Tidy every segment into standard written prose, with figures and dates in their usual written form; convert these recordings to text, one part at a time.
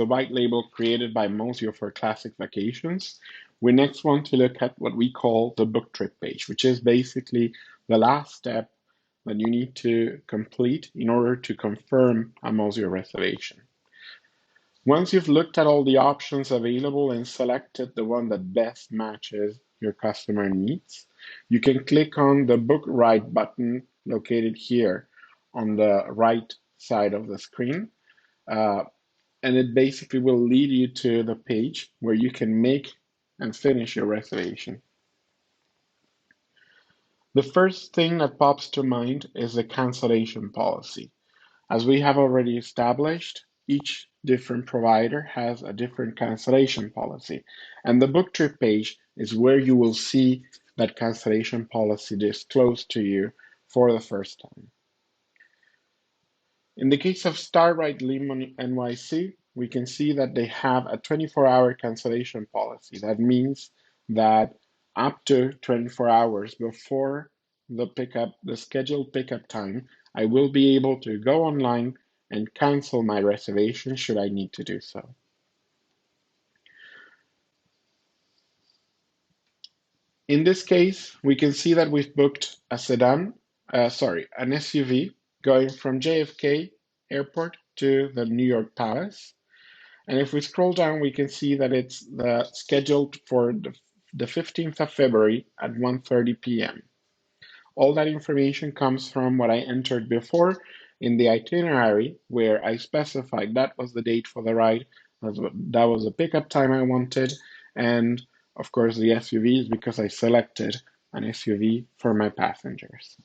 the white label created by Mozio for classic vacations, we next want to look at what we call the book trip page, which is basically the last step that you need to complete in order to confirm a Mozio reservation. Once you've looked at all the options available and selected the one that best matches your customer needs, you can click on the Book Ride button located here on the right side of the screen. Uh, and it basically will lead you to the page where you can make and finish your reservation. The first thing that pops to mind is the cancellation policy. As we have already established, each different provider has a different cancellation policy, and the book trip page is where you will see that cancellation policy disclosed to you for the first time. In the case of Starride Limon NYC, we can see that they have a 24-hour cancellation policy. That means that up to 24 hours before the scheduled pickup time, I will be able to go online and cancel my reservation should I need to do so. In this case, we can see that we've booked a an SUV going from JFK Airport to the New York Palace. And if we scroll down, we can see that it's scheduled for the 15th of February at 1:30 p.m. All that information comes from what I entered before in the itinerary, where I specified that was the date for the ride, that was the pickup time I wanted, and of course the SUV is because I selected an SUV for my passengers.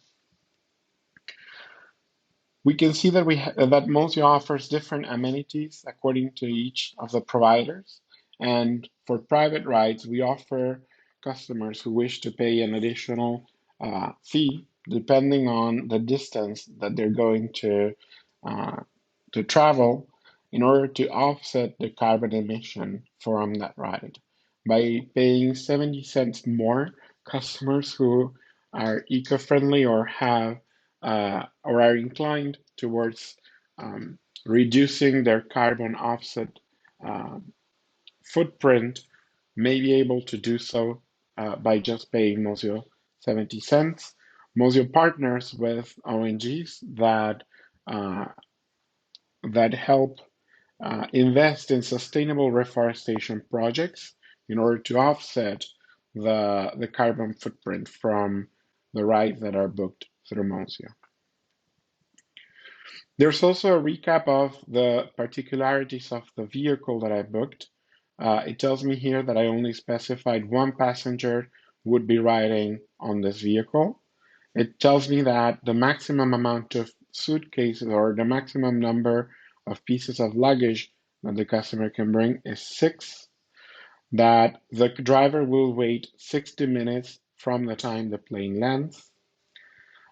We can see that that Mozio offers different amenities according to each of the providers. And for private rides, we offer customers who wish to pay an additional fee depending on the distance that they're going uh, to travel in order to offset the carbon emission from that ride. By paying 70 cents more, customers who are eco-friendly or are inclined towards reducing their carbon offset uh, footprint may be able to do so by just paying Mozio 70 cents. Mozio partners with ONGs uh, that help invest in sustainable reforestation projects in order to offset the carbon footprint from the rides that are booked through Mozio. There's also a recap of the particularities of the vehicle that I booked. It tells me here that I only specified one passenger would be riding on this vehicle. It tells me that the maximum amount of suitcases or the maximum number of pieces of luggage that the customer can bring is 6, that the driver will wait 60 minutes from the time the plane lands.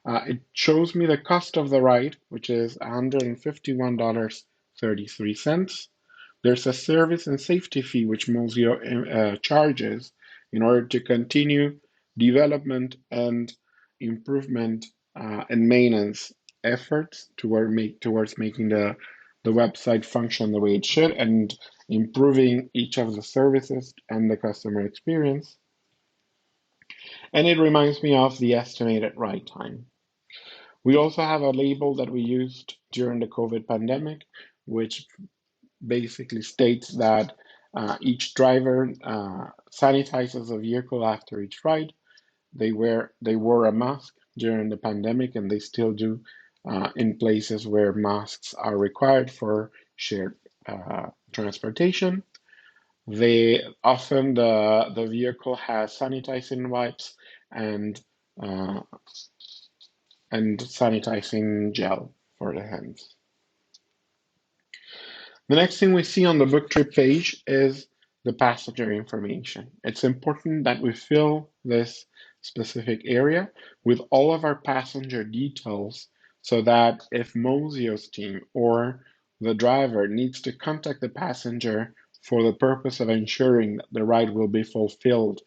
It shows me the cost of the ride, which is $151.33. There's a service and safety fee which Mozio charges in order to continue development and improvement and maintenance efforts towards making the website function the way it should and improving each of the services and the customer experience. And it reminds me of the estimated ride time. We also have a label that we used during the COVID pandemic, which basically states that each driver sanitizes the vehicle after each ride. They wore a mask during the pandemic, and they still do in places where masks are required for shared transportation. They often the vehicle has sanitizing wipes and uh, and sanitizing gel for the hands. The next thing we see on the book trip page is the passenger information. It's important that we fill this specific area with all of our passenger details so that if Mozio's team or the driver needs to contact the passenger for the purpose of ensuring that the ride will be fulfilled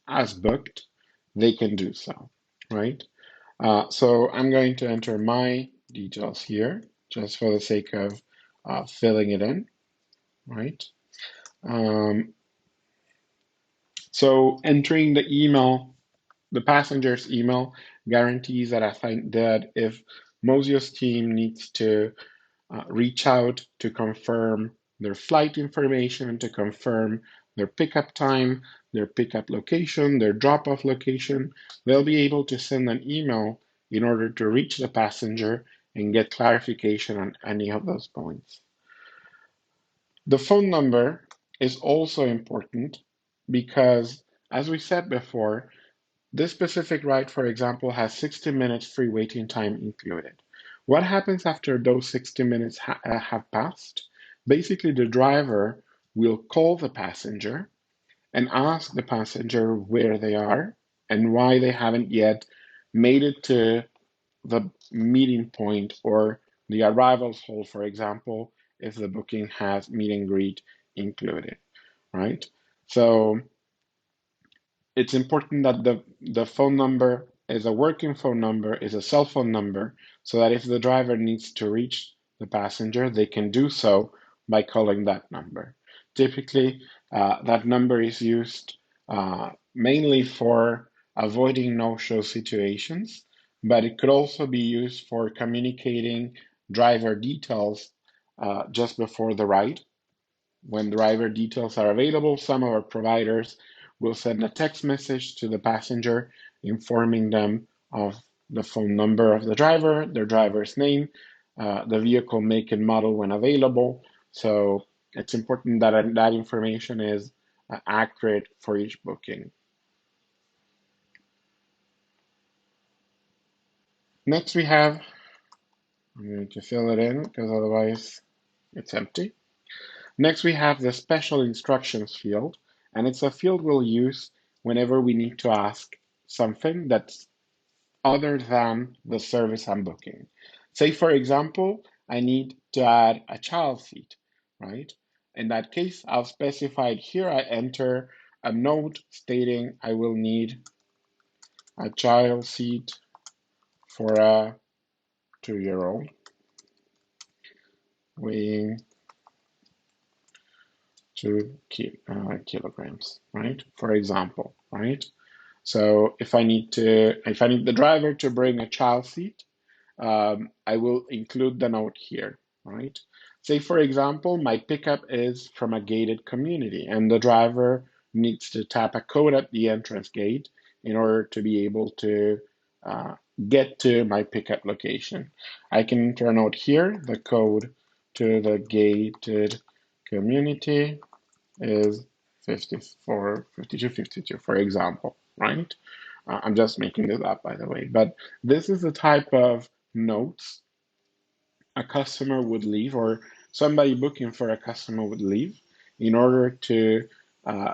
as booked, they can do so, right? So I'm going to enter my details here just for the sake of filling it in. right? Um, so entering the email, the passenger's email guarantees that if Mozio's team needs to reach out to confirm their flight information, to confirm their pickup time, their pickup location, their drop off location. They'll be able to send an email in order to reach the passenger and get clarification on any of those points. The phone number is also important because, as we said before, this specific ride, for example, has 60 minutes free waiting time included. What happens after those 60 minutes have passed? Basically, the driver will call the passenger and ask the passenger where they are and why they haven't yet made it to the meeting point or the arrivals hall, for example, if the booking has meet and greet included, right? So it's important that the phone number is a working phone number, is a cell phone number, so that if the driver needs to reach the passenger, they can do so by calling that number. Typically, that number is used mainly for avoiding no-show situations, but it could also be used for communicating driver details just before the ride. When driver details are available, some of our providers will send a text message to the passenger informing them of the phone number of the driver, their driver's name, the vehicle make and model when available. So it's important that that information is accurate for each booking. Next, we have, I'm going to fill it in because otherwise it's empty. Next, we have the special instructions field, and it's a field we'll use whenever we need to ask something that's other than the service I'm booking. Say, for example, I need to add a child seat, right? In that case, I'll specify it here. I enter a note stating I will need a child seat for a 2-year-old weighing 2 kilograms, right? For example, right? So if I need the driver to bring a child seat, I will include the note here, right? Say, for example, my pickup is from a gated community and the driver needs to tap a code at the entrance gate in order to be able to uh, get to my pickup location. I can enter a note here. The code to the gated community is 54, 52, 52, for example, right? I'm just making this up, by the way. But this is the type of notes a customer would leave, or somebody booking for a customer would leave, in order to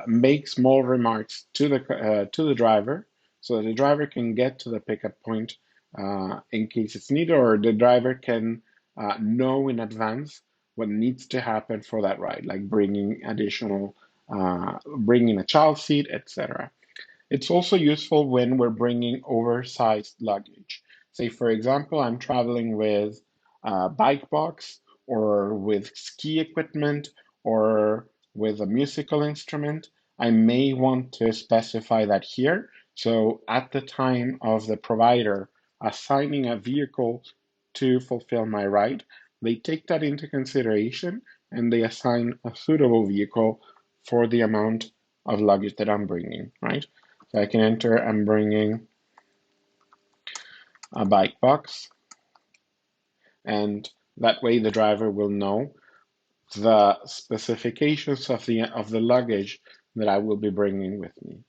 make small remarks to the driver, so that the driver can get to the pickup point in case it's needed, or the driver can know in advance what needs to happen for that ride, like bringing a child seat, etc. It's also useful when we're bringing oversized luggage. Say, for example, I'm traveling with a bike box or with ski equipment or with a musical instrument. I may want to specify that here. So at the time of the provider assigning a vehicle to fulfill my ride, they take that into consideration and they assign a suitable vehicle for the amount of luggage that I'm bringing, right? So I can enter I'm bringing a bike box, and that way the driver will know the specifications of the luggage that I will be bringing with me.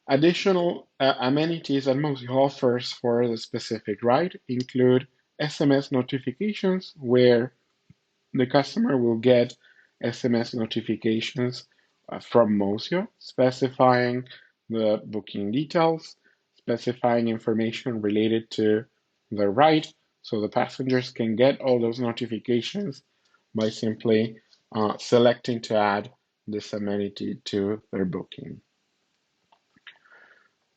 Additional amenities that Mozio offers for the specific ride include SMS notifications, where the customer will get SMS notifications from Mozio specifying the booking details, specifying information related to the ride, so the passengers can get all those notifications by simply selecting to add this amenity to their booking.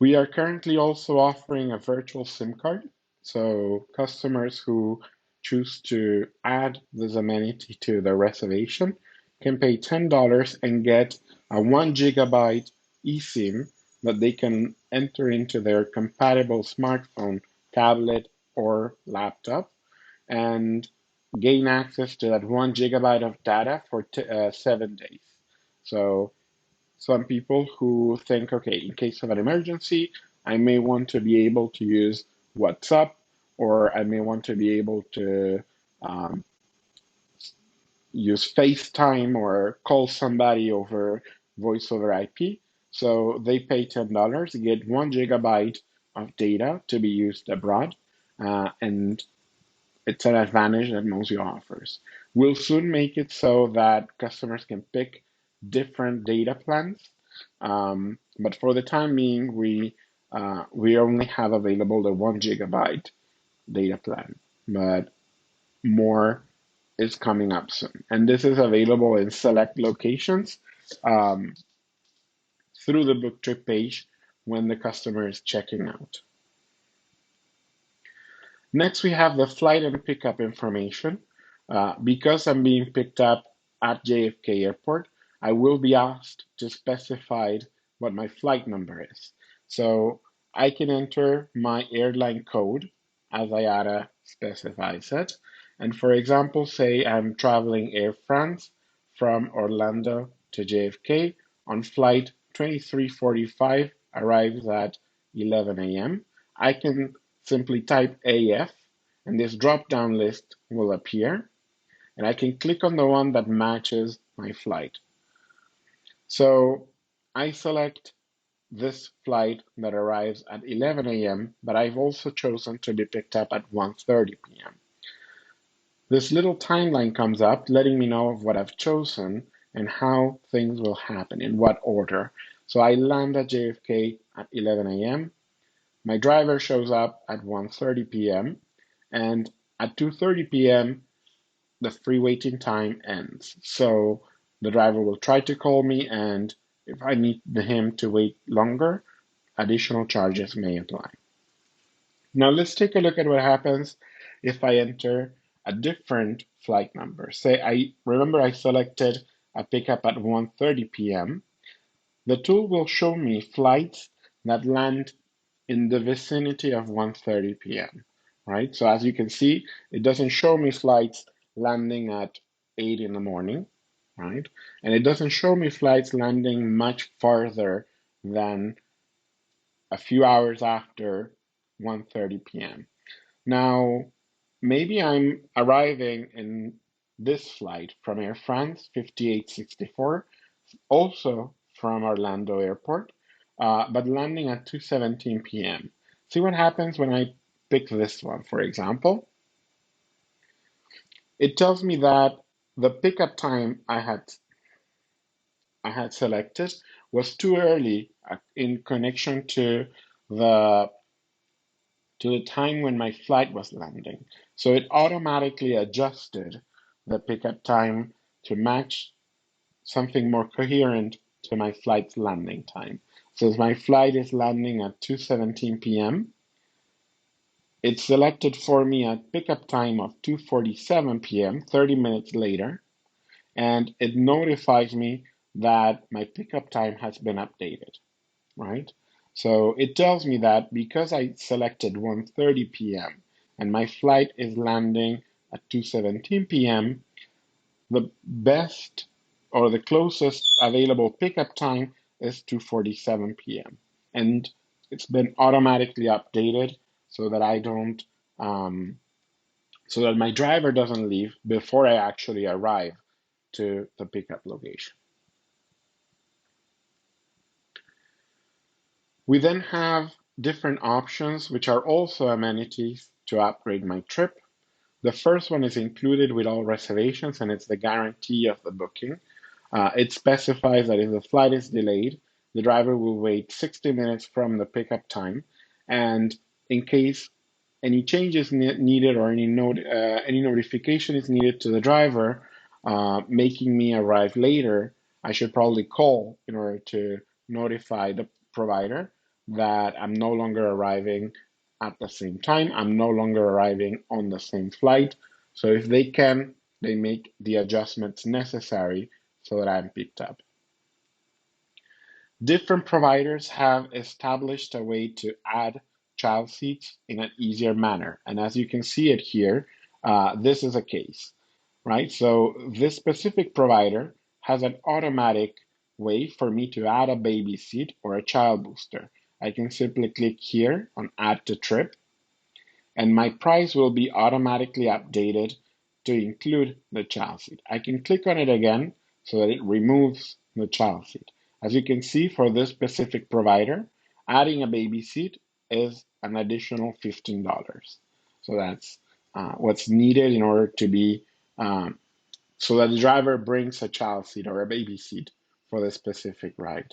We are currently also offering a virtual SIM card, so customers who choose to add this amenity to their reservation can pay $10 and get a 1 GB eSIM that they can enter into their compatible smartphone, tablet, or laptop and gain access to that 1 GB of data for 7 days. So some people who think, okay, in case of an emergency, I may want to be able to use WhatsApp, or I may want to be able to um, use FaceTime or call somebody over voice over IP. So they pay $10, get 1 GB of data to be used abroad, and it's an advantage that Mozio offers. We'll soon make it so that customers can pick different data plans, but for the time being, we only have available the 1 GB data plan, but more is coming up soon, and this is available in select locations um, through the book trip page when the customer is checking out. Next, we have the flight and pickup information. Because I'm being picked up at JFK Airport, I will be asked to specify what my flight number is. So I can enter my airline code as IATA specifies it. And for example, say I'm traveling Air France from Orlando to JFK on flight 2345, arrives at 11 a.m. I can simply type AF and this drop-down list will appear and I can click on the one that matches my flight. So I select this flight that arrives at 11 a.m., but I've also chosen to be picked up at 1:30 p.m. This little timeline comes up letting me know of what I've chosen and how things will happen, in what order. So I land at JFK at 11 a.m. My driver shows up at 1:30 p.m. and at 2:30 p.m. the free waiting time ends. So the driver will try to call me, and if I need him to wait longer, additional charges may apply. Now let's take a look at what happens if I enter a different flight number. Say I selected a pickup at 1:30 p.m. The tool will show me flights that land in the vicinity of 1:30 p.m. Right? So as you can see, it doesn't show me flights landing at 8 in the morning, right? And it doesn't show me flights landing much farther than a few hours after 1:30 p.m. Now, maybe I'm arriving in this flight from Air France 5864, also from Orlando Airport, but landing at 2:17 p.m. See what happens when I pick this one, for example. It tells me that the pickup time I had selected was too early in connection the to the time when my flight was landing. So it automatically adjusted the pickup time to match something more coherent to my flight's landing time. So if my flight is landing at 2:17 p.m., it selected for me a pickup time of 2:47 p.m., 30 minutes later, and it notifies me that my pickup time has been updated, right? So it tells me that because I selected 1:30 p.m. and my flight is landing at 2:17 p.m., the best or the closest available pickup time is 2:47 p.m. And it's been automatically updated so that I don't, so that my driver doesn't leave before I actually arrive to the pickup location. We then have different options, which are also amenities to upgrade my trip. The first one is included with all reservations, and it's the guarantee of the booking. It specifies that if the flight is delayed, the driver will wait 60 minutes from the pickup time, and in case any changes needed or any notification is needed to the driver, making me arrive later, I should probably call in order to notify the provider that I'm no longer arriving at the same time. I'm no longer arriving on the same flight. So if they can, they make the adjustments necessary so that I'm picked up. Different providers have established a way to add child seats in an easier manner. And as you can see it here, this is a case, right? So this specific provider has an automatic way for me to add a baby seat or a child booster. I can simply click here on Add to Trip, and my price will be automatically updated to include the child seat. I can click on it again so that it removes the child seat. As you can see, for this specific provider, adding a baby seat is an additional $15. So that's what's needed in order to be so that the driver brings a child seat or a baby seat for the specific ride.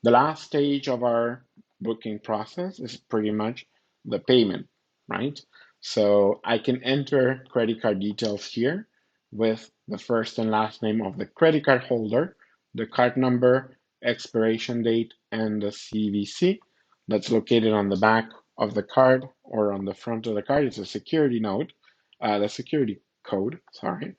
The last stage of our booking process is pretty much the payment, right? So I can enter credit card details here with the first and last name of the credit card holder, the card number, expiration date, and the CVC that's located on the back of the card or on the front of the card. It's a security note, the security code, sorry.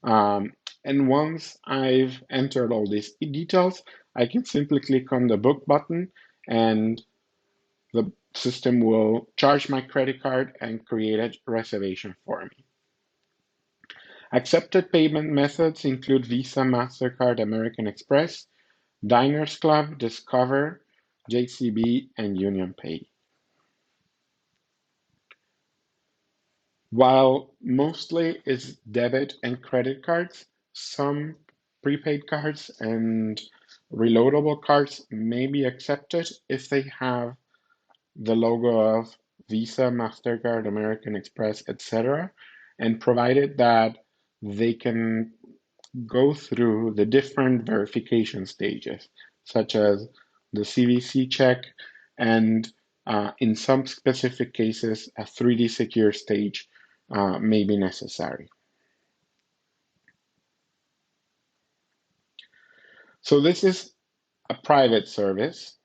Um, and once I've entered all these details, I can simply click on the book button and the system will charge my credit card and create a reservation for me. Accepted payment methods include Visa, MasterCard, American Express, Diners Club, Discover, JCB, and Union Pay. While mostly it's debit and credit cards, some prepaid cards and reloadable cards may be accepted if they have the logo of Visa, MasterCard, American Express, etc., and provided that they can go through the different verification stages, such as the CVC check and in some specific cases, a 3D secure stage may be necessary. So this is a private service,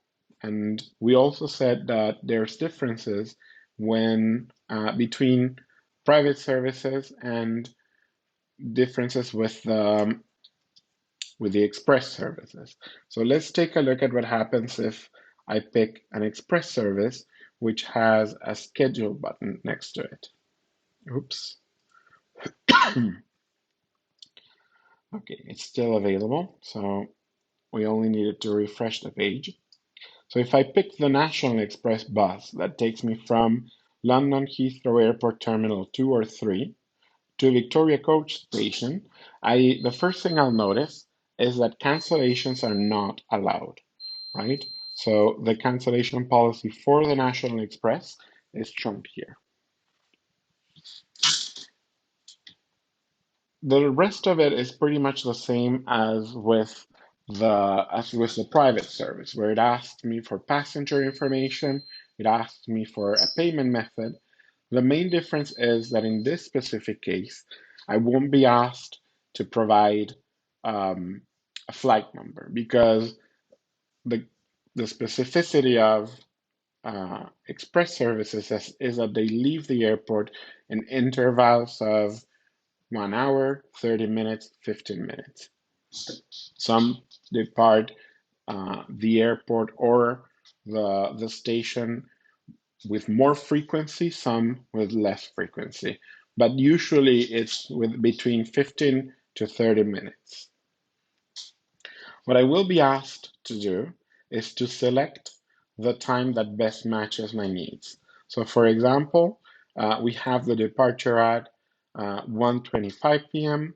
and we also said that there's differences when between private services and differences with the express services. So let's take a look at what happens if I pick an express service which has a schedule button next to it. Oops. Okay, it's still available, so we only needed to refresh the page. So if I pick the National Express bus that takes me from London Heathrow Airport Terminal 2 or 3 to Victoria Coach Station, the first thing I'll notice is that cancellations are not allowed, right? So the cancellation policy for the National Express is shown here. The rest of it is pretty much the same as with the private service, where it asks me for passenger information, it asks me for a payment method. The main difference is that in this specific case, I won't be asked to provide a flight number because the the specificity of express services is that they leave the airport in intervals of 1 hour, 30 minutes, 15 minutes. Some depart the airport or the station with more frequency, some with less frequency. But usually it's with between 15 to 30 minutes. What I will be asked to do is to select the time that best matches my needs. So for example, we have the departure at 1:25 p.m.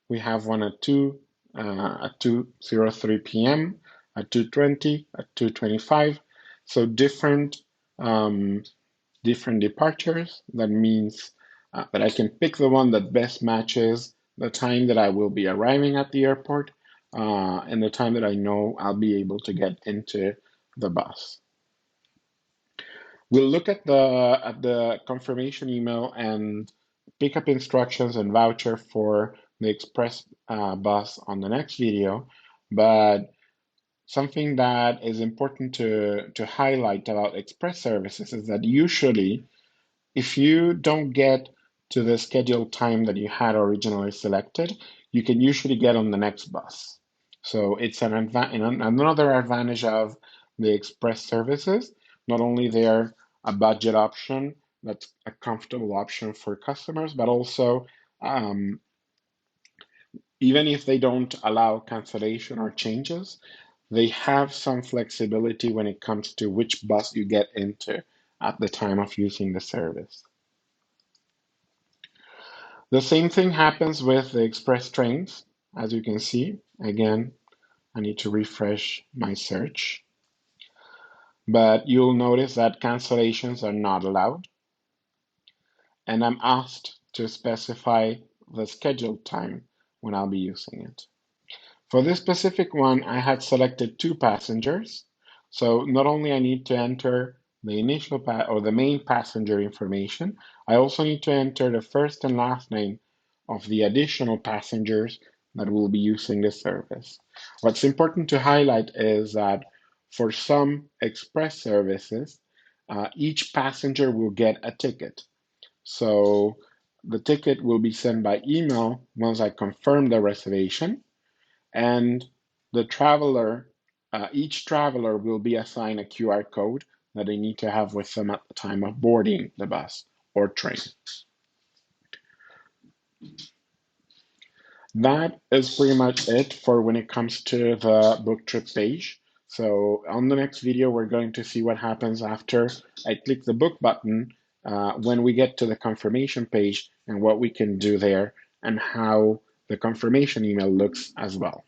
We have one at 2:03 p.m., at 2:20, at 2:25. So different departures. That means that I can pick the one that best matches the time that I will be arriving at the airport and the time that I know I'll be able to get into the bus. We'll look at the confirmation email and pickup instructions and voucher for the express bus on the next video, but something that is important to highlight about express services is that usually if you don't get to the scheduled time that you had originally selected, you can usually get on the next bus. So it's another advantage of the express services. Not only they're a budget option, that's a comfortable option for customers, but also um, even if they don't allow cancellation or changes, they have some flexibility when it comes to which bus you get into at the time of using the service. The same thing happens with the express trains, as you can see. Again, I need to refresh my search, but you'll notice that cancellations are not allowed, and I'm asked to specify the scheduled time when I'll be using it. For this specific one, I had selected 2 passengers. So not only I need to enter the initial or the main passenger information, I also need to enter the first and last name of the additional passengers that will be using the service. What's important to highlight is that for some express services, each passenger will get a ticket. So the ticket will be sent by email once I confirm the reservation, and the traveler, each traveler will be assigned a QR code that they need to have with them at the time of boarding the bus or train. That is pretty much it for when it comes to the book trip page. So on the next video, we're going to see what happens after I click the book button when we get to the confirmation page and what we can do there and how the confirmation email looks as well.